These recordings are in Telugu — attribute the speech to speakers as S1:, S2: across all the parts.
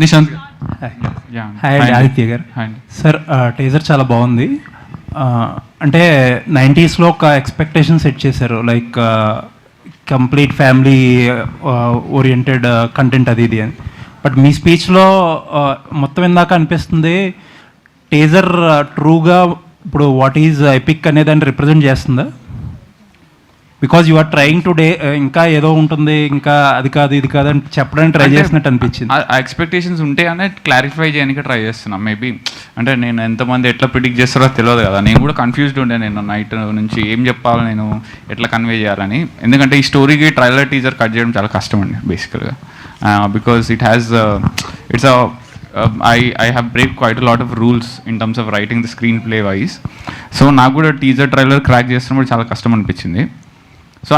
S1: నిశాంత్
S2: హాయ్ అండి, ఆదిత్య గారు. సార్, టీజర్ చాలా బాగుంది. అంటే 90s ఒక ఎక్స్పెక్టేషన్ సెట్ చేశారు, like complete family oriented content అది ఇది అని. బట్ మీ స్పీచ్లో మొత్తం ఇందాక అనిపిస్తుంది టీజర్ ట్రూగా ఇప్పుడు వాట్ ఈజ్ ఎపిక్ అనే దాన్ని రిప్రజెంట్ చేస్తుందా? Because you are trying to ఇంకా ఏదో ఉంటుంది, ఇంకా అది కాదు ఇది కాదు అని చెప్పడానికి ట్రై చేసినట్టు అనిపించింది.
S1: ఆ ఎక్స్పెక్టేషన్స్ ఉంటే అనే క్లారిఫై చేయడానికి ట్రై చేస్తున్నాం. మేబీ అంటే నేను ఎంతమంది ఎట్లా ప్రిడిక్ట్ చేస్తారో తెలియదు కదా, నేను కూడా కన్ఫ్యూజ్డ్ ఉండే నేను నైట్ నుంచి ఏం చెప్పాలి, నేను ఎట్లా కన్వే చేయాలని. ఎందుకంటే ఈ స్టోరీకి ట్రైలర్ టీజర్ కట్ చేయడం చాలా కష్టం అండి బేసికల్గా, because it's I have break quite a lot of rules in terms of writing the screenplay wise. So నాకు కూడా టీజర్ ట్రైలర్ క్రాక్ చేస్తున్నప్పుడు చాలా కష్టం అనిపించింది. సో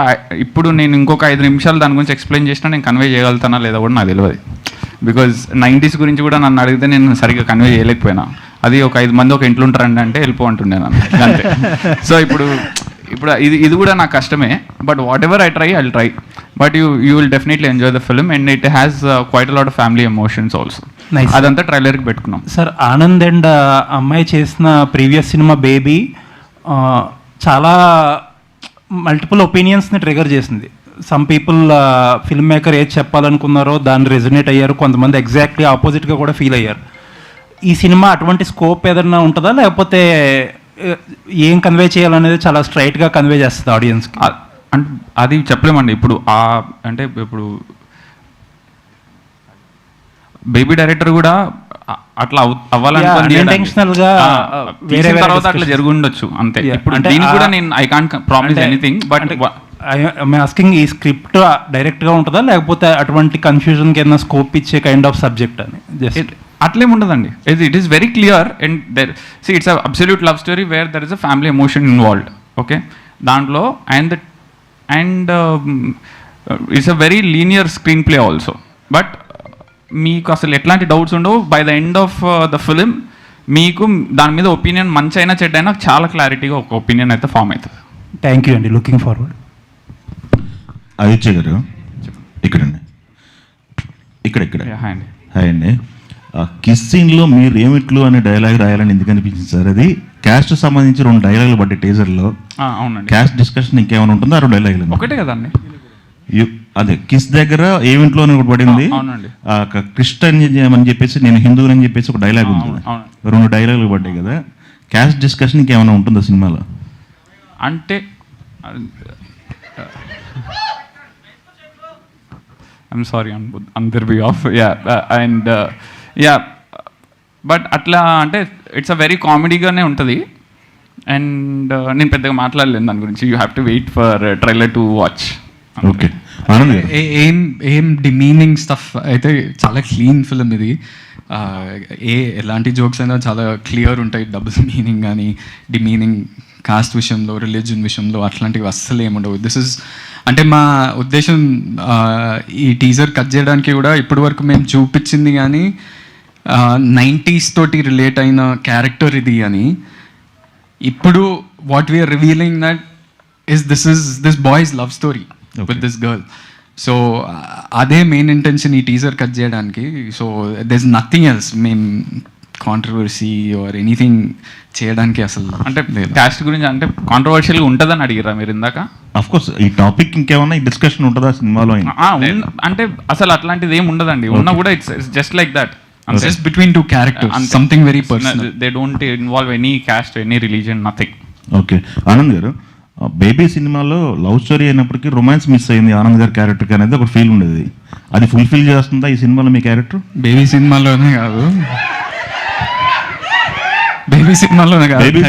S1: ఇప్పుడు నేను ఇంకొక 5 నిమిషాలు దాని గురించి ఎక్స్ప్లెయిన్ చేసినా నేను కన్వే చేయగలుగుతానా లేదా కూడా నాకు తెలియదు. బికాజ్ 90s గురించి కూడా నన్ను అడిగితే నేను సరిగ్గా కన్వే చేయలేకపోయినా. అది ఒక 5 మంది ఒక ఇంట్లో ఉంటారండి అంటే వెళ్ళిపోంటుండే నన్ను అంతే. సో ఇప్పుడు ఇది కూడా నాకు కష్టమే. But what ever I try but you will definitely enjoy the film and it has quite a lot of family emotions also. అదంతా ట్రైలర్కి పెట్టుకున్నాం.
S2: సార్, ఆనంద్ అండ్ అమ్మాయి చేసిన ప్రీవియస్ సినిమా బేబీ చాలా మల్టిపుల్ ఒపీనియన్స్ని ట్రిగర్ చేసింది. సమ్ పీపుల్ ఫిల్మ్ మేకర్ ఏది చెప్పాలనుకున్నారో దాన్ని రెజొనేట్ అయ్యారు, కొంతమంది ఎగ్జాక్ట్లీ ఆపోజిట్గా కూడా ఫీల్ అయ్యారు. ఈ సినిమా అటువంటి స్కోప్ ఏదన్నా ఉంటుందా, లేకపోతే ఏం కన్వే చేయాలనేది చాలా స్ట్రైట్గా కన్వే చేస్తుంది ఆడియన్స్కి?
S1: అంటే అది చెప్పలేమండి. ఇప్పుడు అంటే ఇప్పుడు బేబీ డైరెక్టర్ కూడా అట్లా
S2: ఇంటెన్షనల్గా
S1: వేరే తర్వాత అట్లా జరిగి ఉండొచ్చు అంతే. ఇప్పుడు దీనికి కూడా నేను I can't promise anything, but
S2: asking ఈ స్క్రిప్ట్ డైరెక్ట్గా ఉంటుందా, లేకపోతే అటువంటి కన్ఫ్యూజన్కి ఏదైనా స్కోప్ ఇచ్చే కైండ్ ఆఫ్ సబ్జెక్ట్ అని? జస్ట్
S1: అట్లేం ఉండదండి. It is very clear and there it's absolute love story where there is a family emotion involved. Okay, దాంట్లో and it's a very linear screenplay also. But మీకు అసలు ఎట్లాంటి డౌట్స్ ఉండవు. By the end of the film మీకు దాని మీద ఒపీనియన్ మంచి అయినా చెడ్డ అయినా చాలా క్లారిటీగా ఒక ఒపీనియన్ అయితే ఫామ్ అవుతుంది.
S2: థ్యాంక్ యూ అండి, లుకింగ్ ఫార్వర్డ్.
S3: ఆదిత్య గారు ఇక్కడండి, ఇక్కడ హాయ్ అండి. కిస్ సీన్లో మీరు ఏమిట్లు అనే డైలాగ్ రాయాలని ఎందుకు అనిపించింది సార్? అది క్యాస్ట్ సంబంధించి 2 డైలాగులు పడ్డాయి టీజర్లో.
S1: అవునండి.
S3: క్యాస్ట్ డిస్కషన్ ఇంకేమైనా ఉంటుందో 2 డైలాగులు
S1: ఒకటే కదండి.
S3: అదే కిస్ దగ్గర ఏమింట్లో అని ఒకటి పడింది, క్రిస్టియన్ అని చెప్పేసి నేను హిందువుని అని చెప్పేసి ఒక డైలాగ్ ఉంది. 2 డైలాగులు పడ్డాయి కదా, క్యాస్ట్ డిస్కషన్ ఇంకేమైనా ఉంటుందా సినిమాలో?
S1: అంటే I'm sorry on their behalf, but అట్లా అంటే ఇట్స్ అ వెరీ కామెడీగానే ఉంటుంది. అండ్ నేను పెద్దగా మాట్లాడలేను దాని గురించి. You have to wait for trailer to watch.
S3: Okay,
S4: ఏం డిమీనింగ్ స్టఫ్ అయితే చాలా క్లీన్ ఫిల్మ్ ఇది. ఎలాంటి జోక్స్ అయినా చాలా క్లియర్ ఉంటాయి. డబుల్ మీనింగ్ కానీ డిమీనింగ్ కాస్ట్ విషయంలో, రిలీజన్ విషయంలో అట్లాంటివి అస్సలు ఏముండవు. అంటే మా ఉద్దేశం ఈ టీజర్ కట్ చేయడానికి కూడా ఇప్పటి వరకు మేము చూపించింది కానీ 90s తోటి రిలేట్ అయిన క్యారెక్టర్ ఇది అని. ఇప్పుడు what we're revealing that this boys love story with this girl. So అదే మెయిన్ ఇంటెన్షన్ ఈ టీజర్ కట్ చేయడానికి. So there is nothing else. మేము కాంట్రవర్సీ ఆర్ ఎనీథింగ్ చేయడానికి అసలు
S1: అంటే క్యాస్ట్ గురించి అంటే కాంట్రవర్షియల్గా ఉంటుందని అడిగారా మీరు ఇందాక?
S3: అఫ్ కోర్స్ ఈ టాపిక్ ఇంకేమన్నా డిస్కషన్ ఉంటుందా సినిమాలో?
S1: అంటే అసలు అట్లాంటిది ఏం ఉండదండి. ఉన్నా కూడా it's just like that,
S4: just between 2 characters, something very personal.
S1: They don't involve any caste, any religion, nothing.
S3: Okay, Anand గారు, బేబీ సినిమాలో లవ్ స్టోరీ అయినప్పటికీ రొమాన్స్ మిస్ అయింది ఆనంద్ గారి క్యారెక్టర్ అనేది ఒక ఫీల్ ఉండేది. అది ఫుల్ఫిల్ చేస్తుందా ఈ సినిమాలో మీ క్యారెక్టర్?
S4: బేబీ సినిమాలోనే కాదు, బేబీ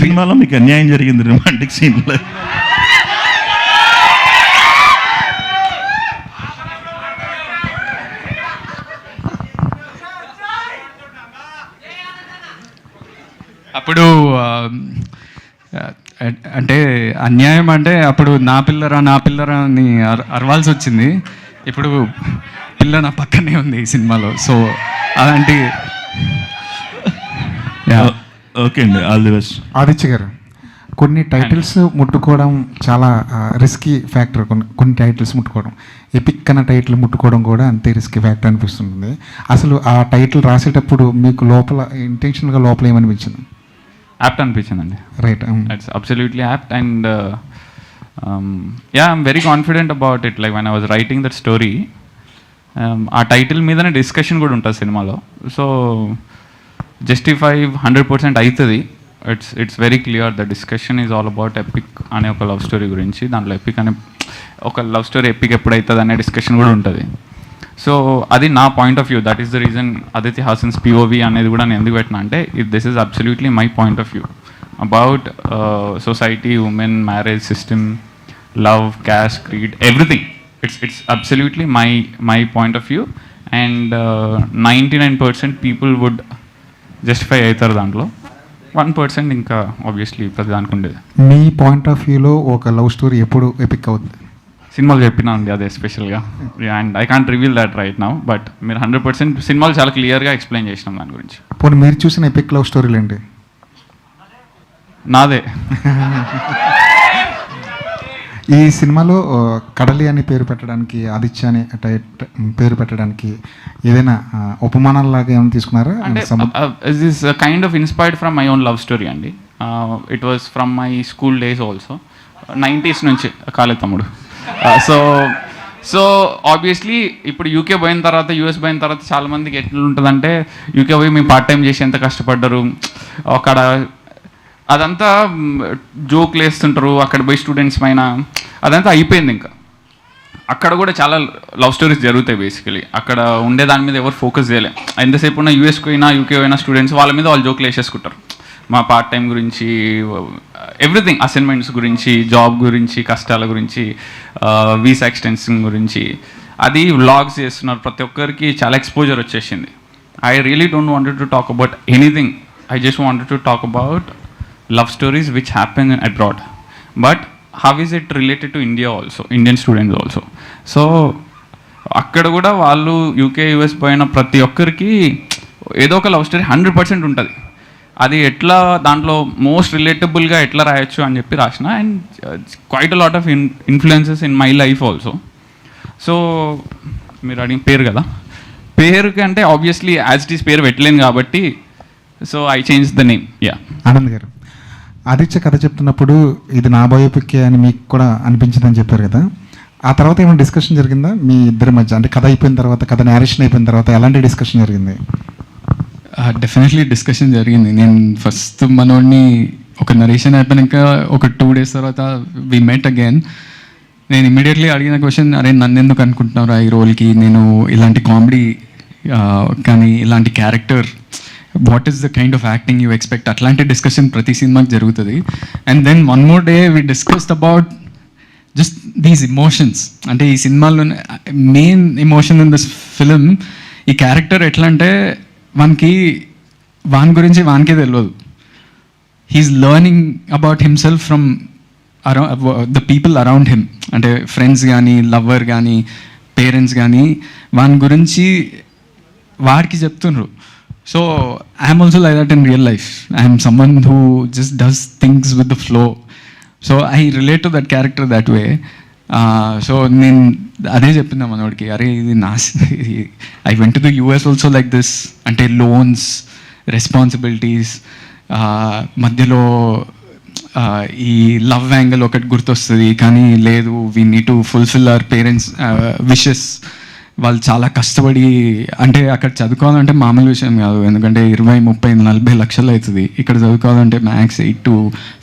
S4: సినిమాలో
S3: మీకు అన్యాయం జరిగింది రొమాంటిక్ సీన్లో.
S4: అప్పుడు అంటే అన్యాయం అంటే అప్పుడు నా పిల్లరా అని అరవాల్సి వచ్చింది. ఇప్పుడు పిల్ల నా పక్కనే ఉంది ఈ సినిమాలో. సో అలాంటి
S3: ఓకే అండి, ఆల్ ది బెస్ట్.
S5: ఆదిత్య గారు, కొన్ని టైటిల్స్ ముట్టుకోవడం చాలా రిస్కీ ఫ్యాక్టర్. కొన్ని టైటిల్స్ ముట్టుకోవడం ఎపిక్ అన్న టైటిల్ ముట్టుకోవడం కూడా అంతే రిస్క్ ఫ్యాక్టర్ అనిపిస్తుంది. అసలు ఆ టైటిల్ రాసేటప్పుడు మీకు లోపల ఇంటెన్షనల్గా లోపల ఏమనిపించింది?
S1: యాప్ట్ అనిపించిందండి.
S5: Right,
S1: it's absolutely apt and I'm very confident about it. Like when I was writing that story, ఆ టైటిల్ మీదనే డిస్కషన్ కూడా ఉంటుంది సినిమాలో. సో జస్టిఫై 100% అవుతుంది. It's very clear the discussion is all about epic అనే ఒక లవ్ స్టోరీ గురించి. దాంట్లో ఎపిక్ అనే ఒక లవ్ స్టోరీ ఎపిక్ ఎప్పుడవుతుంది అనే డిస్కషన్ కూడా ఉంటుంది. సో అది నా point of view. That is the reason Aditi Hasan's POV అనేది కూడా నేను ఎందుకు పెట్టినా అంటే this is absolutely my point of view about society, women, marriage system, love, caste, creed, everything. It's absolutely my point of view and 99% people would justify అవుతారు దాంట్లో. 1% ఇంకా ఆబ్వియస్లీ ప్రతి దానికి ఉండేది.
S5: మీ పాయింట్ ఆఫ్ వ్యూలో ఒక లవ్ స్టోరీ ఎప్పుడు ఎపిక్ అవుతుంది?
S1: సినిమాలు చెప్పినా అండి అదే స్పెషల్గా. And I can't reveal that right now, but మీరు 100% సినిమాలు చాలా క్లియర్గా ఎక్స్ప్లెయిన్ చేసినాం దాని గురించి.
S5: పోనీ మీరు చూసిన ఎపిక్ లవ్ స్టోరీలు ఏంటి?
S1: నాదే.
S5: ఈ సినిమాలో కడలి అని పేరు పెట్టడానికి, ఆదిత్య అని పేరు పెట్టడానికి ఏదైనా ఉపమానాలలాగా ఏమైనా తీసుకున్నారా?
S1: అంటే this kind of inspired from my own love story అండి. It was from my school days also. 90s నుంచి కాలే తమ్ముడు. సో ఆబ్వియస్లీ ఇప్పుడు యూకే పోయిన తర్వాత, US పోయిన తర్వాత చాలామందికి ఎట్లా ఉంటుందంటే, యూకే పోయి మేము పార్ట్ టైం చేసి ఎంత కష్టపడ్డారు, అక్కడ అదంతా జోక్లు వేస్తుంటారు, అక్కడ పోయి స్టూడెంట్స్ పైన అదంతా అయిపోయింది. ఇంకా అక్కడ కూడా చాలా లవ్ స్టోరీస్ జరుగుతాయి బేసికలీ. అక్కడ ఉండే దాని మీద ఎవరు ఫోకస్ చేయలేం. ఎంతసేపు ఉన్న యూఎస్కి పోయినా, యూకే పోయినా స్టూడెంట్స్ వాళ్ళ మీద వాళ్ళు జోక్లు వేసేసుకుంటారు. మా పార్ట్ టైం గురించి, ఎవ్రీథింగ్, అసైన్మెంట్స్ గురించి, జాబ్ గురించి, కష్టాల గురించి, వీసా ఎక్స్టెన్షన్ గురించి, అది వ్లాగ్స్ చేస్తున్నారు. ప్రతి ఒక్కరికి చాలా ఎక్స్పోజర్ వచ్చేసింది. I really don't wanted to talk about anything. I just wanted to talk about love stories which happen abroad, but how is it related to India also, Indian students also? So అక్కడ కూడా వాళ్ళు UK US పోయిన ప్రతి ఒక్కరికి ఏదో ఒక లవ్ స్టోరీ 100% ఉంటుంది. అది ఎట్లా దాంట్లో మోస్ట్ రిలేటబుల్గా ఎట్లా రాయొచ్చు అని చెప్పి రాసిన. And quite a lot of influences in my life also. So మీరు అడిగిన పేరు కదా, పేరు కంటే ఆబ్వియస్లీ యాజ్ ఇట్ ఈస్ పేరు పెట్టలేను కాబట్టి so I change the name. Yeah.
S5: Anand గారు, ఆదిత్య కథ చెప్తున్నప్పుడు ఇది నా బయోపిక్ అని మీకు కూడా అనిపించిందని చెప్పారు కదా, ఆ తర్వాత ఏమైనా డిస్కషన్ జరిగిందా మీ ఇద్దరి మధ్య? అంటే కథ అయిపోయిన తర్వాత, కథ నేరేషన్ అయిపోయిన తర్వాత ఎలాంటి డిస్కషన్ జరిగింది?
S4: డెఫినెట్లీ డిస్కషన్ జరిగింది. నేను ఫస్ట్ మనోడిని ఒక నరేషన్ అయిపోయాక ఒక 2 days తర్వాత వి మెట్ అగైన్. నేను ఇమీడియట్లీ అడిగిన క్వశ్చన్, అరే నన్ను ఎందుకు అనుకుంటున్నారా ఈ రోల్కి, నేను ఇలాంటి కామెడీ కానీ ఇలాంటి character, what is the kind of acting you expect, అట్లాంటి డిస్కషన్ ప్రతి సినిమాకి జరుగుతుంది. And then one more day we discussed about just these emotions. అంటే ఈ సినిమాలో main emotion in this film, ఈ క్యారెక్టర్ ఎట్లా అంటే వాని గురించి వానికే తెలియదు. He's learning about himself from the people around him. అంటే ఫ్రెండ్స్ కానీ, లవ్వర్ కానీ, పేరెంట్స్ కానీ వాని గురించి వాడికి చెప్తుండ్రు. So I am also like that in real life. I am someone who just does things with the flow. So I relate to that character that way. So నేను అదే చెప్పిందా మనోడికి, అరే ఇది I went to the US also like this. అంటే లోన్స్, రెస్పాన్సిబిలిటీస్, మధ్యలో ఈ లవ్ యాంగిల్ ఒకటి గుర్తొస్తుంది, కానీ లేదు, we need to fulfil our parents wishes. వాళ్ళు చాలా కష్టపడి, అంటే అక్కడ చదువుకోవాలంటే మామూలు విషయం కాదు, ఎందుకంటే 20, 30, 40 లక్షలు అవుతుంది. ఇక్కడ చదువుకోవాలంటే మ్యాక్స్ 8 to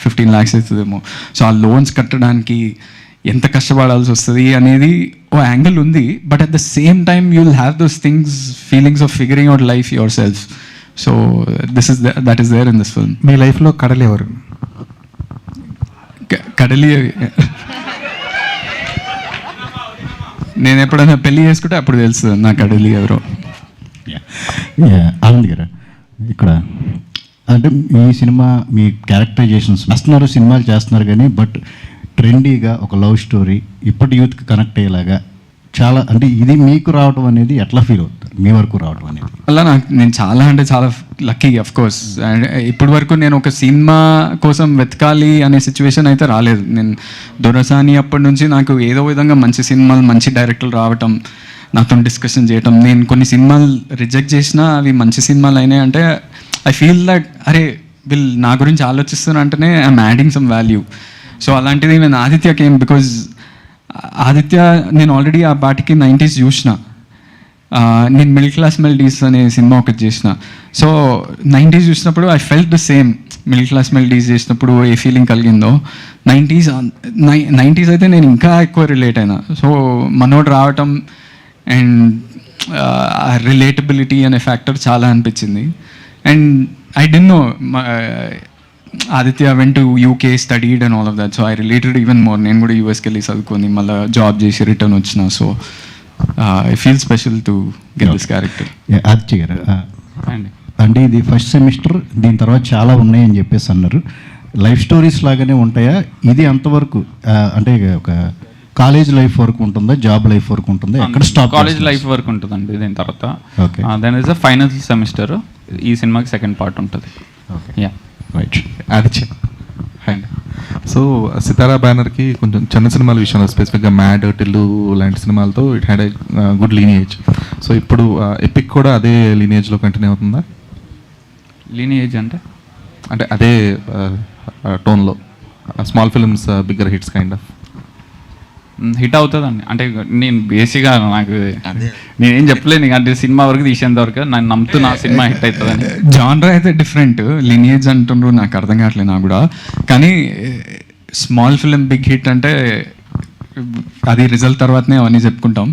S4: 15 lakhs అవుతుందేమో. సో ఆ లోన్స్ కట్టడానికి ఎంత కష్టపడాల్సి వస్తుంది అనేది ఓ యాంగిల్ ఉంది. But at the same time you will have those things, feelings of figuring out life yourself. So that is there in this film.
S5: మీ లైఫ్లో కడలి ఎవరు?
S4: కడలి నేను ఎప్పుడైనా పెళ్లి చేసుకుంటే అప్పుడు తెలుస్తుంది నా కడలి ఎవరో.
S6: ఆనంద్ గారు, ఇక్కడ అంటే ఈ సినిమా మీ క్యారెక్టరైజేషన్స్ వస్తున్నారు, సినిమాలు చేస్తున్నారు, కానీ బట్ ట్రెండీగా ఒక లవ్ స్టోరీ ఇప్పటి యూత్కి కనెక్ట్ అయ్యేలాగా చాలా, అంటే ఇది మీకు రావడం అనేది ఎట్లా ఫీల్ అవుతుంది, మీ వరకు రావడం అనేది?
S4: అలా నేను చాలా లక్కీ అఫ్ కోర్స్. అండ్ ఇప్పటి వరకు నేను ఒక సినిమా కోసం వెతకాలి అనే సిచ్యువేషన్ అయితే రాలేదు. నేను దొరసాని అప్పటి నుంచి నాకు ఏదో విధంగా మంచి సినిమాలు, మంచి డైరెక్టర్లు రావటం, నాతో డిస్కషన్ చేయటం. నేను కొన్ని సినిమాలు రిజెక్ట్ చేసినా అవి మంచి సినిమాలు అయినాయి అంటే ఐ ఫీల్ దట్ అరే వీళ్ళు నా గురించి ఆలోచిస్తున్నా అంటేనే I'm adding some value. So అలాంటిది నేను ఆదిత్యకి ఏం, బికాజ్ ఆదిత్య నేను ఆల్రెడీ ఆ పాటికి 90s చూసిన. నేను మిడిల్ క్లాస్ మెలడీస్ అనే సినిమా ఒకటి చేసిన. సో 90s చూసినప్పుడు I felt the same. Middle class melodies చేసినప్పుడు ఏ ఫీలింగ్ కలిగిందో 90s అయితే నేను ఇంకా ఎక్కువ రిలేట్ అయినా. సో మనోడు రావటం అండ్ రిలేటబిలిటీ అనే ఫ్యాక్టర్ చాలా అనిపించింది. And I don't know Aditya went to UK, studied and all of that. So I related even more. నేను కూడా యూఎస్కి వెళ్ళి చదువుకొని మళ్ళీ జాబ్ చేసి రిటర్న్ వచ్చిన. So I feel special to get this character.
S6: Aditya గారు
S1: అండి,
S6: అంటే ఇది ఫస్ట్ సెమిస్టర్, దీని తర్వాత చాలా ఉన్నాయని చెప్పేసి అన్నారు. లైఫ్ స్టోరీస్ లాగానే ఉంటాయా? ఇది అంతవరకు అంటే ఒక కాలేజ్ లైఫ్ వరకు ఉంటుందా, జాబ్ లైఫ్ వరకు ఉంటుందా, ఎక్కడ స్టాప్?
S1: కాలేజ్ లైఫ్ వరకు ఉంటుందండి. దీని తర్వాత
S6: okay,
S1: then is the final semester. ఈ సినిమాకి సెకండ్ పార్ట్ ఉంటుంది.
S6: Okay,
S1: yeah,
S6: right.
S7: Aditya and so Sitara బ్యానర్కి కొంచెం చిన్న సినిమాల విషయంలో స్పెసిఫిక్గా మ్యాడ్, టిల్లు లాంటి సినిమాలతో it had a good lineage. సో ఇప్పుడు ఎపిక్ కూడా అదే లీనియేజ్లో కంటిన్యూ అవుతుందా?
S1: లీనియేజ్ అంటే
S7: అంటే అదే టోన్లో small films bigger hits kind of
S1: hit అవుతుందండి. అంటే నేను బేసిక్గా నాకు నేనేం చెప్పలేను, అంటే సినిమా వరకు తీసేంత వరకు నేను నమ్ముతున్నా సినిమా హిట్ అవుతుందని.
S4: జాన్రా అయితే డిఫరెంట్, లినియేజ్ అంటుండ్రు, నాకు అర్థం కావట్లేదు నాకు కూడా. కానీ స్మాల్ ఫిలిం బిగ్ హిట్ అంటే అది రిజల్ట్ తర్వాతనే అవన్నీ చెప్పుకుంటాం.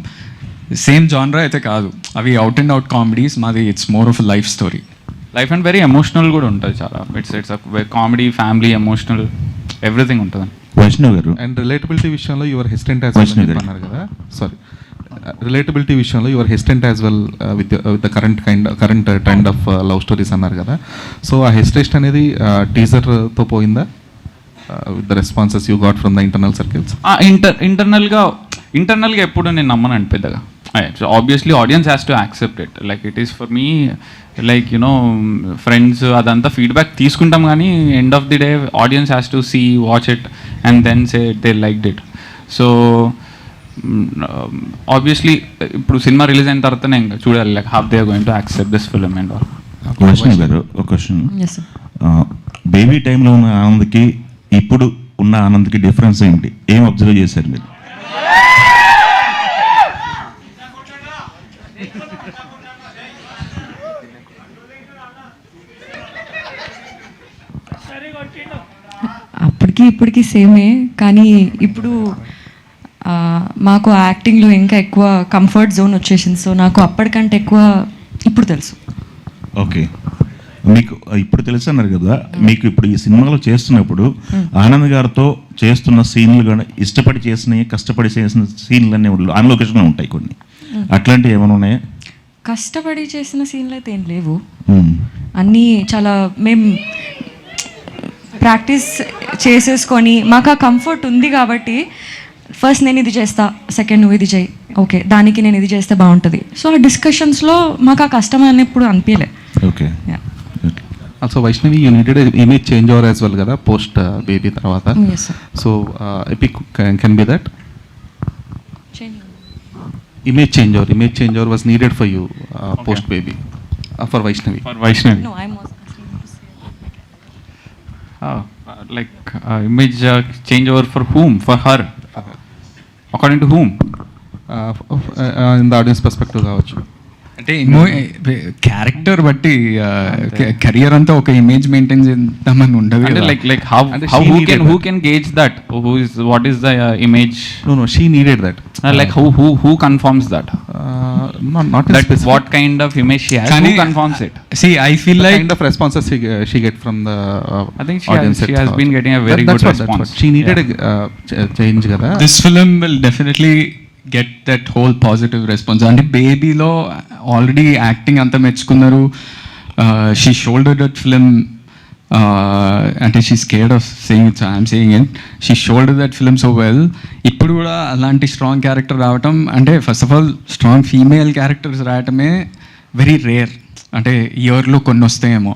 S4: సేమ్ జాన్రా అయితే కాదు, అవి అవుట్ అండ్ అవుట్ కామెడీస్. మాది it's more of life story.
S1: Life and very emotional కూడా ఉంటుంది చాలా. It's comedy, family, emotional, everything ఉంటుంది.
S3: వైష్ణవ్ గారు,
S7: అండ్ రిలేటబిలిటీ విషయంలో your hesitant as
S3: Question
S7: well అన్నారు కదా. సారీ, రిలేటబిలిటీ విషయంలో your hesitant as well with the current trend of love stories అన్నారు కదా. సో ఆ హెసిటేషన్ అనేది టీజర్తో పోయిందా with the responses you got from the internal circles?
S1: ఇంటర్నల్గా ఎప్పుడు నేను నమ్మనండి పెద్దగా. Obviously audience has to accept it. Like it is for me, like you know friends అదంతా ఫీడ్బ్యాక్ తీసుకుంటాం, కానీ end of the day audience has to see, watch it and then say they liked it. So obviously ఇప్పుడు సినిమా రిలీజ్ అయిన తర్వాత నేను చూడాలి, like how they are going to accept this film and all.
S3: Vaishnav garu ఒక క్వశ్చన్. బేబీ టైంలో ఉన్న ఆనంద్కి ఇప్పుడు ఉన్న ఆనంద్కి డిఫరెన్స్ ఏంటి? ఏం అబ్జర్వ్ చేశారు మీరు?
S8: అప్పటికి ఇప్పటికి సేమే, కానీ ఇప్పుడు మాకు యాక్టింగ్లో ఇంకా ఎక్కువ కంఫర్ట్ జోన్ వచ్చేసింది. సో నాకు అప్పటికంటే ఎక్కువ ఇప్పుడు తెలుసు.
S3: ఓకే, మీకు ఇప్పుడు తెలుసు అన్నారు కదా, మీకు ఇప్పుడు ఈ సినిమాలో చేస్తున్నప్పుడు ఆనంద్ గారితో చేస్తున్న సీన్లు కానీ ఇష్టపడి చేసినవి, కష్టపడి చేసిన సీన్లు అన్నీ ఆన్ లొకేషన్లో ఉంటాయి కొన్ని, అట్లాంటివి ఏమైనా ఉన్నాయా?
S8: కష్టపడి చేసిన సీన్లు అయితే ఏం లేవు, అన్నీ చాలా మేము ప్రాక్టీస్ చేసేసుకొని మాకు ఆ కంఫర్ట్ ఉంది కాబట్టి ఫస్ట్ నేను ఇది చేస్తా, సెకండ్ నువ్వు ఇది చేయి, ఓకే దానికి నేను ఇది చేస్తే బాగుంటుంది. సో ఆ డిస్కషన్స్లో మాకు ఆ కష్టం అన్నప్పుడు అనిపించలే.
S3: Okay,
S7: also Vaishnavi you needed image change over as well కదా పోస్ట్ బేబీ తర్వాత. So epic can be that image change over was needed for you post baby for Vaishnavi.
S8: No, I'm also asking to say.
S1: Like image change over for whom? For her. According to whom?
S7: In the audience perspective కావచ్చు.
S4: అంటే క్యారెక్టర్ బట్టి కెరియర్ అంతా ఒక ఇమేజ్ మెయింటైన్ చేద్దామని ఉండదు.
S1: అంటే like how who can gauge that? What is the image?
S7: No, she needed that.
S1: Like who confirms that?
S7: Not
S1: that
S7: specific.
S1: what kind of image she has? Who confirms it?
S4: See, I feel
S7: The
S4: like
S7: kind of responses she get from the
S1: I think
S7: audience.
S1: she has been getting a very good response.
S7: She needed a change కదా.
S4: this film will definitely get that whole positive response. అంటే బేబీలో ఆల్రెడీ యాక్టింగ్ అంతా మెచ్చుకున్నారు. షీ షోల్డర్డ్ దట్ ఫిలిం, అంటే she scared of saying it, I'm saying it, she shouldered that film so well. ఇప్పుడు కూడా అలాంటి స్ట్రాంగ్ క్యారెక్టర్ రావటం, అంటే first of all strong female characters రావటమే వెరీ రేర్. అంటే ఇయర్లో కొన్ని వస్తాయేమో.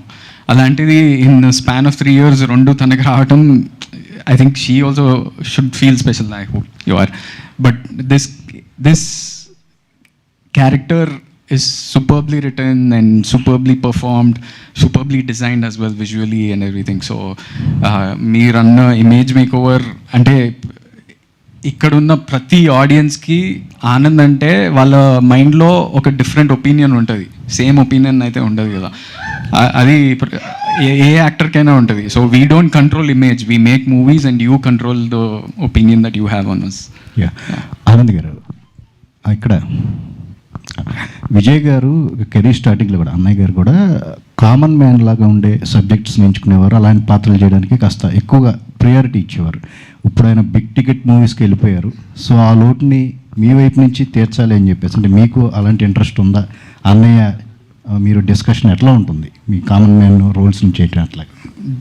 S4: అలాంటిది ఇన్ స్పాన్ ఆఫ్ 3 years 2 తనకి రావటం, I think she also should feel special. I hope you are. But this character is superbly written and superbly performed, superbly designed as well visually and everything. So me run image makeover అంటే ఇక్కడున్న ప్రతి ఆడియన్స్కి ఆనంద్ అంటే వాళ్ళ మైండ్లో ఒక డిఫరెంట్ ఒపీనియన్ ఉంటుంది, సేమ్ ఒపీనియన్ అయితే ఉండదు కదా. అది ఏ యాక్టర్కైనా ఉంటుంది. So we don't control image, we make movies and you control the opinion that you have on us.
S6: Anand garu, ఇక్కడ విజయ్ గారు కెరీర్ స్టార్టింగ్లో కూడా అన్నయ్య గారు కూడా కామన్ మ్యాన్ లాగా ఉండే సబ్జెక్ట్స్ ఎంచుకునేవారు, అలాంటి పాత్రలు చేయడానికి కాస్త ఎక్కువగా ప్రియారిటీ ఇచ్చేవారు. ఇప్పుడు ఆయన బిగ్ టికెట్ మూవీస్కి వెళ్ళిపోయారు. సో ఆ లోటుని మీ వైపు నుంచి తీర్చాలి అని చెప్పేసి, అంటే మీకు అలాంటి ఇంట్రెస్ట్ ఉందా? అన్నయ్య మీరు డిస్కషన్ ఎట్లా ఉంటుంది మీ కామన్ మ్యాన్ రోల్స్ నుంచి చేయటం? అట్లా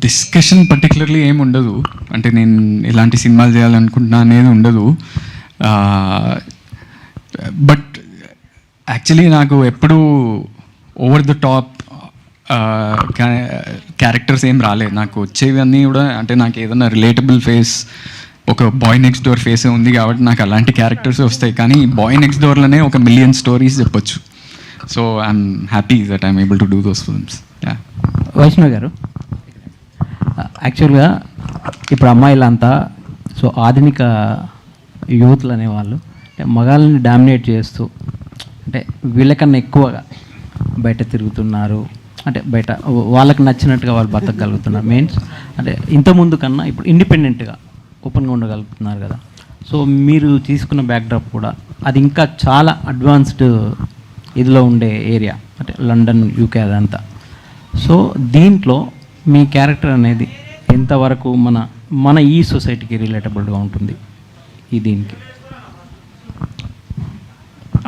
S4: డిస్కషన్ పర్టికులర్లీ ఏమి ఉండదు. అంటే నేను ఇలాంటి సినిమాలు చేయాలనుకుంటున్నా అనేది ఉండదు. బట్ యాక్చువల్లీ నాకు ఎప్పుడూ ఓవర్ ద టాప్ క్యారెక్టర్స్ ఏం రాలేదు. నాకు వచ్చేవి అన్నీ కూడా అంటే నాకు ఏదైనా రిలేటబుల్ ఫేస్, ఒక బాయ్ నెక్స్ట్ డోర్ ఫేస్ ఉంది కాబట్టి నాకు అలాంటి క్యారెక్టర్స్ వస్తాయి. కానీ బాయ్ నెక్స్ట్ డోర్లోనే 1 million స్టోరీస్ చెప్పొచ్చు. So I'm happy that I'm able to do those films.
S9: Vaishnav garu, యాక్చువల్గా ఇప్పుడు అమ్మాయిలంతా సో ఆధునిక యూత్లు అనేవాళ్ళు మగాళ్ళని డామినేట్ చేస్తూ అంటే వీళ్ళకన్నా ఎక్కువగా బయట తిరుగుతున్నారు, అంటే బయట వాళ్ళకి నచ్చినట్టుగా వాళ్ళు బతకగలుగుతున్నారు. మీన్స్ అంటే ఇంతకుముందు కన్నా ఇప్పుడు ఇండిపెండెంట్గా ఓపెన్గా ఉండగలుగుతున్నారు కదా. సో మీరు తీసుకున్న బ్యాక్డ్రాప్ కూడా అది ఇంకా చాలా అడ్వాన్స్డ్ ఇదిలో ఉండే ఏరియా, అంటే లండన్, యూకే అదంతా. సో దీంట్లో మీ క్యారెక్టర్ అనేది ఎంతవరకు మన ఈ సొసైటీకి రిలేటబుల్గా ఉంటుంది ఈ దీనికి?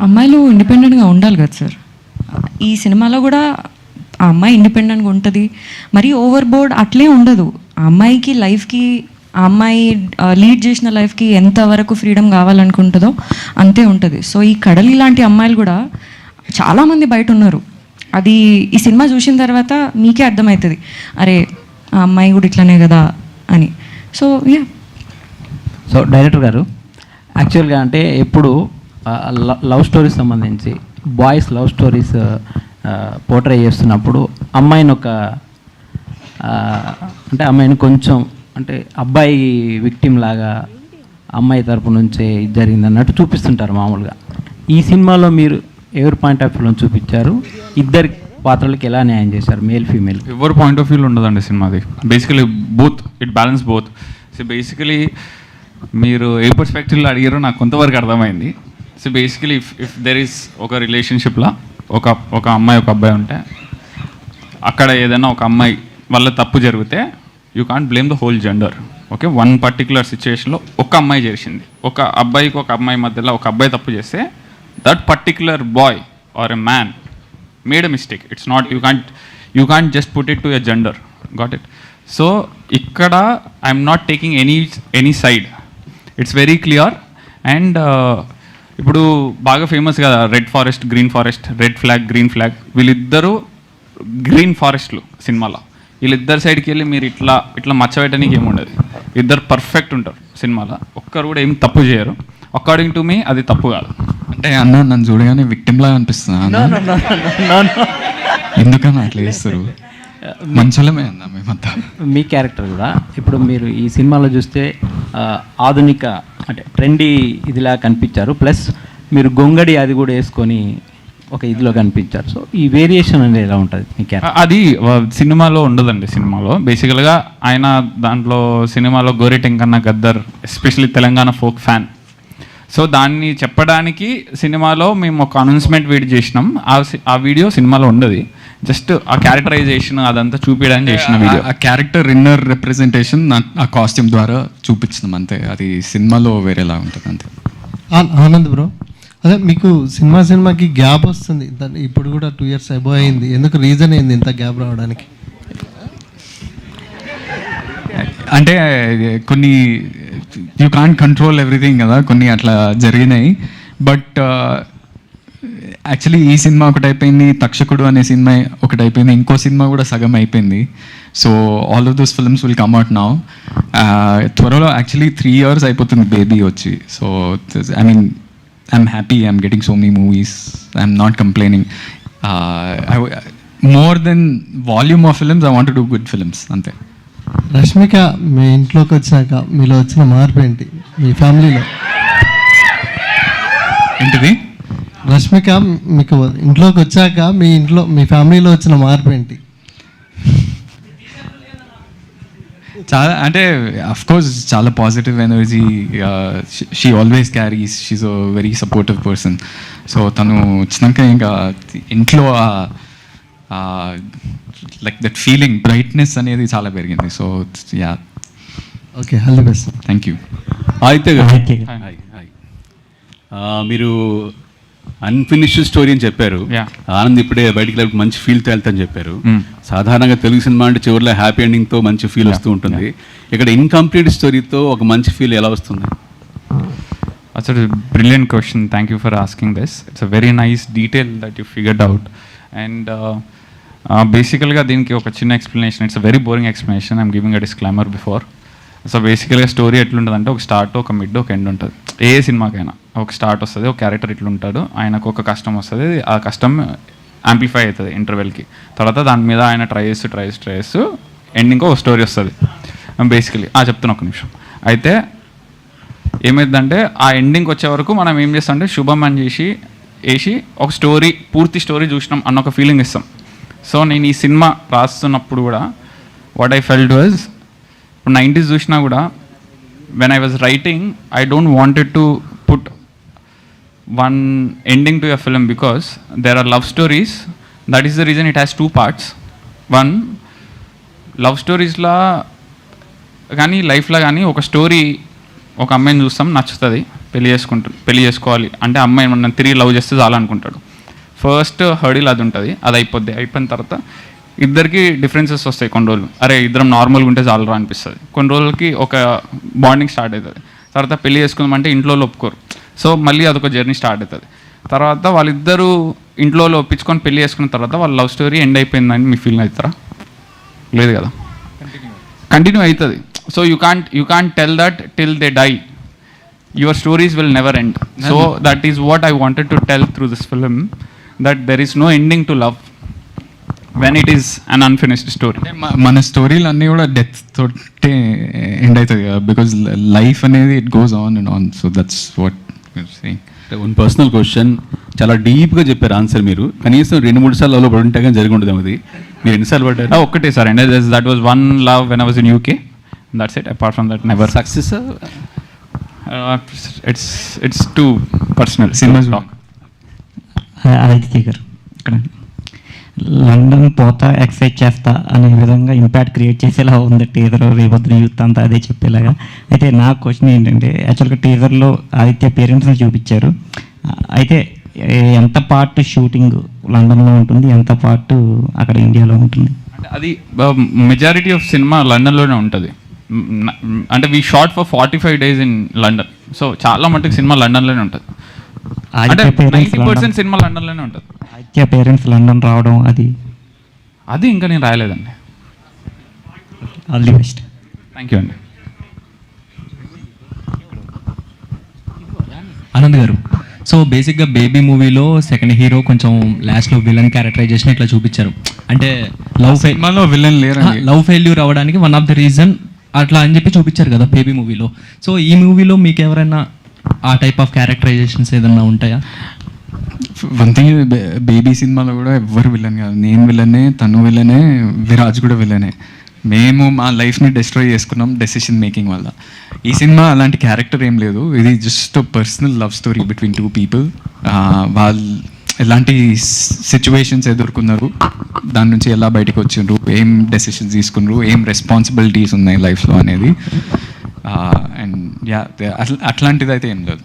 S8: అమ్మాయిలు ఇండిపెండెంట్గా ఉండాలి కదా సార్. ఈ సినిమాలో కూడా ఆ అమ్మాయి ఇండిపెండెంట్గా ఉంటుంది, మరీ ఓవర్ బోర్డ్ అట్లే ఉండదు. ఆ అమ్మాయికి లైఫ్కి, ఆ అమ్మాయి లీడ్ చేసిన లైఫ్కి ఎంతవరకు ఫ్రీడమ్ కావాలనుకుంటుందో అంతే ఉంటుంది. సో ఈ కడలి లాంటి అమ్మాయిలు కూడా చాలామంది బయట ఉన్నారు. అది ఈ సినిమా చూసిన తర్వాత మీకే అర్థమవుతుంది, అరే ఆ అమ్మాయి కూడా ఇట్లనే కదా అని. So yeah.
S9: సో డైరెక్టర్ గారు, యాక్చువల్గా అంటే ఎప్పుడు లవ్ స్టోరీస్ సంబంధించి బాయ్స్ లవ్ స్టోరీస్ పోర్ట్రే చేస్తున్నప్పుడు అమ్మాయిని అంటే అమ్మాయిని కొంచెం అంటే అబ్బాయి విక్టిమ్ లాగా అమ్మాయి తరపు నుంచే జరిగింది అన్నట్టు చూపిస్తుంటారు మామూలుగా. ఈ సినిమాలో మీరు ఎవరి పాయింట్ ఆఫ్ వ్యూలో చూపించారు? ఇద్దరి పాత్రలకి ఎలా న్యాయం చేశారు, మేల్ ఫీమేల్?
S1: ఎవరి పాయింట్ ఆఫ్ వ్యూలో ఉండదండి సినిమాది. Basically both, it balance both. So basically మీరు ఏ పర్స్పెక్టివ్లో అడిగారో నాకు కొంతవరకు అర్థమైంది. So basically if there is ఒక రిలేషన్షిప్లో ఒక అమ్మాయి ఒక అబ్బాయి ఉంటే అక్కడ ఏదైనా ఒక అమ్మాయి వల్ల తప్పు జరిగితే you can't blame the whole gender. Okay, one particular సిచ్యువేషన్లో ఒక అమ్మాయి చేసింది, ఒక అబ్బాయికి ఒక అమ్మాయి మధ్యలో ఒక అబ్బాయి తప్పు చేస్తే that particular boy or a man made a mistake. It's not, you can't just put it to a gender. Got it? So ఇక్కడ I'm not taking any side. It's very clear. And ఇప్పుడు బాగా ఫేమస్ కదా red forest, green forest, red flag, green flag. వీళ్ళిద్దరూ గ్రీన్ ఫారెస్ట్లు సినిమాలో. వీళ్ళిద్దరు సైడ్కి వెళ్ళి మీరు ఇట్లా మచ్చబెట్టడానికి ఏముండదు. ఇద్దరు పర్ఫెక్ట్ ఉంటారు సినిమాలో, ఒక్కరు కూడా ఏం తప్పు చేయరు. అకార్డింగ్ టు మీ అది తప్పు కాదు.
S4: అంటే అన్న నన్ను చూడగానే విక్టిమ్లా అనిపిస్తుంది. ఎందుకన్నా అట్లా చేస్తారు? మంచలమే అన్న మేమంతా.
S9: మీ క్యారెక్టర్ కూడా ఇప్పుడు మీరు ఈ సినిమాలో చూస్తే ఆధునిక అంటే ట్రెండీ ఇదిలా కనిపించారు, ప్లస్ మీరు గొంగడి అది కూడా వేసుకొని ఒక ఇదిలో కనిపించారు. సో ఈ వేరియేషన్ అనేది ఎలా ఉంటుంది మీ క్యారెక్టర్?
S1: అది సినిమాలో ఉండదండి. సినిమాలో బేసికల్గా ఆయన దాంట్లో సినిమాలో Goreti Venkanna Gaddar especially Telangana folk fan. So దాన్ని చెప్పడానికి సినిమాలో మేము ఒక అనౌన్స్మెంట్ వీడియో చేసినాం. ఆ వీడియో సినిమాలో ఉండదు, జస్ట్ ఆ క్యారెక్టరైజేషన్ అదంతా చూపించడానికి చేసిన వీడియో.
S4: ఆ క్యారెక్టర్ ఇన్నర్ రిప్రజెంటేషన్ ఆ కాస్ట్యూమ్ ద్వారా చూపించినాం అంతే. అది సినిమాలో వేరేలా ఉంటుంది అంతే.
S10: ఆనంద్ బ్రో, అదే మీకు సినిమాకి గ్యాప్ వస్తుంది. ఇప్పుడు కూడా 2 years అబో అయింది. ఎందుకు రీజన్ ఏంది ఇంత గ్యాప్ రావడానికి?
S4: అంటే కొన్ని యూ కాంట్ కంట్రోల్ ఎవ్రీథింగ్ కదా, కొన్ని అట్లా జరిగినాయి. బట్ యాక్చువల్లీ ఈ సినిమా ఒకటి అయిపోయింది, తక్షకుడు అనే సినిమా ఒకటి అయిపోయింది, ఇంకో సినిమా కూడా సగం అయిపోయింది. So all of those films will come out now. త్వరలో యాక్చువల్లీ 3 years అయిపోతుంది బేబీ వచ్చి. So I mean I'm happy, I'm getting so many movies, I'm not complaining. More than volume of films I want to do good films, అంతే.
S10: రష్మిక మీ ఇంట్లోకి వచ్చాక మీలో వచ్చిన మార్పు ఏంటి మీ ఫ్యామిలీలో?
S4: ఏంటిది?
S10: రష్మిక మీకు ఇంట్లోకి వచ్చాక మీ ఫ్యామిలీలో వచ్చిన మార్పు ఏంటి?
S4: చాలా అంటే అఫ్ కోర్స్ చాలా positive energy she always carries, she's a very supportive person. So తను వచ్చినాక ఇంకా ఇంట్లో లైక్ దట్ ఫీలింగ్, బ్రైట్నెస్ అనేది చాలా పెరిగింది. So yeah,
S10: okay, all the best.
S4: Thank you.
S11: అయితే మీరు అన్ఫినిష్డ్ స్టోరీ అని చెప్పారు. ఆనంద్ ఇప్పుడే బయటికి వెళ్ళి మంచి ఫీల్ తేలుతని చెప్పారు. సాధారణంగా తెలుగు సినిమా అంటే చివరిలో హ్యాపీ ఎండింగ్తో మంచి ఫీల్ వస్తూ ఉంటుంది. ఇక్కడ ఇన్కంప్లీట్ స్టోరీతో ఒక మంచి ఫీల్ ఎలా వస్తుంది?
S1: That's a brilliant question. Thank you for asking this. It's a very nice detail that you figured out. And basically దీనికి ఒక చిన్న explanation. It's a very boring explanation. I'm giving a disclaimer before. So బేసికల్గా స్టోరీ ఎట్లుంటుందంటే ఒక స్టార్ట్, ఒక మిడ్, ఒక ఎండ్ ఉంటుంది. ఏ సినిమాకైనా ఒక స్టార్ట్ వస్తుంది, ఒక క్యారెక్టర్ ఇట్లుంటాడు, ఆయనకు ఒక కష్టం వస్తుంది, ఆ కష్టం యాంప్లిఫై అవుతుంది ఇంటర్వెల్కి. తర్వాత దాని మీద ఆయన ట్రై చేస్తూ ఎండింగ్ ఒక స్టోరీ వస్తుంది బేసికలీ. చెప్తున్నా ఒక నిమిషం. అయితే ఏమైందంటే ఆ ఎండింగ్కి వచ్చే వరకు మనం ఏం చేస్తాం అంటే శుభం అని వేసి ఒక స్టోరీ, పూర్తి స్టోరీ చూసినాం అన్న ఒక ఫీలింగ్ ఇస్తాం. సో నేను ఈ సినిమా రాస్తున్నప్పుడు కూడా వాట్ ఐ ఫెల్ట్ వాజ్, ఇప్పుడు 90s చూసినా కూడా when I was writing I don't wanted to put one ending to a film because there are love stories. That is the reason it has 2 parts. One, love స్టోరీస్లా కానీ లైఫ్లో కానీ ఒక స్టోరీ, ఒక అమ్మాయిని చూస్తాం, నచ్చుతుంది, పెళ్లి చేసుకోవాలి అంటే అమ్మాయి మనం తిరిగి లవ్ చేస్తే చాలనుకుంటాడు. ఫస్ట్ హర్డిల్ అది ఉంటుంది, అది అయిపోయిన తర్వాత ఇద్దరికి డిఫరెన్సెస్ వస్తాయి కొన్ని రోజులు. అరే ఇద్దరం నార్మల్గా ఉంటే చాలరా అనిపిస్తుంది. కొన్ని రోజులకి ఒక బాండింగ్ స్టార్ట్ అవుతుంది. తర్వాత పెళ్లి చేసుకుందామంటే ఇంట్లో ఒప్పుకోరు. సో మళ్ళీ అదొక జర్నీ స్టార్ట్ అవుతుంది. తర్వాత వాళ్ళిద్దరూ ఇంట్లో ఒప్పించుకొని పెళ్లి చేసుకున్న తర్వాత వాళ్ళ లవ్ స్టోరీ ఎండ్ అయిపోయిందని మీ ఫీల్ అవుతారా? లేదు కదా, కంటిన్యూ అవుతుంది. So you can't tell that till they die. Your stories will never end. So that is what I wanted to tell through this film, that there is no ending to love when it is an unfinished story.
S4: మన స్టోరీలు అన్నీ కూడా డెత్ తోటే ఎండ్ అవుతుంది కదా, బికాజ్ లైఫ్ అనేది it goes on and on. So that's what saying.
S11: One personal question, చాలా డీప్గా చెప్పారు ఆన్సర్. మీరు కనీసం 2-3 సార్లు అలా పడి ఉంటే కానీ జరిగి ఉండదు. అది మీరు ఎన్నిసార్లు పడ్డారు?
S1: ఒక్కటే సార్ అండి. That was one love when I was in UK. That's it. Apart from that, never.
S11: Success?
S1: It's too personal. Cinemas talk.
S12: Aditya గారు, ఇక్కడ లండన్ పోతా ఎక్సైజ్ చేస్తా అనే విధంగా ఇంపాక్ట్ క్రియేట్ చేసేలా ఉంది టీజర్. రేపొద్దున యూత్ అంతా అదే చెప్పేలాగా. అయితే నా క్వశ్చన్ ఏంటంటే, యాక్చువల్గా టీజర్లో ఆదిత్య పేరెంట్స్ని చూపించారు. అయితే ఎంత పార్ట్ షూటింగ్ లండన్లో ఉంటుంది, ఎంత పార్ట్ అక్కడ ఇండియాలో ఉంటుంది?
S1: అది మెజారిటీ ఆఫ్ సినిమా లండన్లోనే ఉంటుంది. అంటే we shot for 45 days in London. So చాలా మటుకు సినిమా లండన్లోనే ఉంటుంది. అంటే 90% సినిమా లండన్లోనే ఉంటుంది.
S12: ఆదిత్య పేరెంట్స్ లండన్ రావడం అది
S1: ఇంకా నేను రాయలేదండి.
S12: All the best.
S1: Thank you అండి.
S13: ఆనంద్ గారు, సో బేసిక్గా బేబీ మూవీలో సెకండ్ హీరో కొంచెం లాస్ట్లో విలన్ క్యారెక్టరైజేషన్ ఇట్లా చూపించారు. అంటే
S4: సినిమాలో విలన్ లేరు,
S13: లవ్ ఫెయిల్యూర్ అవ్వడానికి వన్ ఆఫ్ ద రీజన్ అట్లా అని చెప్పి చూపించారు కదా బేబీ మూవీలో. సో ఈ మూవీలో మీకు ఎవరైనా ఆ టైప్ ఆఫ్ క్యారెక్టరైజేషన్స్ ఏదన్నా ఉంటాయా?
S4: వన్ థింగ్, బేబీ సినిమాలో కూడా ఎవ్వరు విలన్ కాదు. నేను విలనే, తను విలనే, విరాజ్ కూడా విలనే. మేము మా లైఫ్ని డిస్ట్రాయ్ చేసుకున్నాం డెసిషన్ మేకింగ్ వల్ల. ఈ సినిమా అలాంటి క్యారెక్టర్ ఏం లేదు. ఇది just personal love story between 2 people. వాళ్ళు ఎలాంటి సిచ్యువేషన్స్ ఎదుర్కొన్నారు, దాని నుంచి ఎలా బయటకు వచ్చిండ్రు, ఏం డెసిషన్స్ తీసుకున్నారు, ఏం రెస్పాన్సిబిలిటీస్ ఉన్నాయి లైఫ్లో అనేది. అండ్ అట్లాంటిది అయితే ఏం లేదు.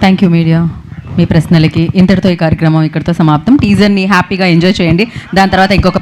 S14: Thank you media. మీ ప్రశ్నలకి ఇంతటితో ఈ కార్యక్రమం ఇక్కడితో సమాప్తం. టీజర్ని హ్యాపీగా ఎంజాయ్ చేయండి. దాని తర్వాత ఇంకొక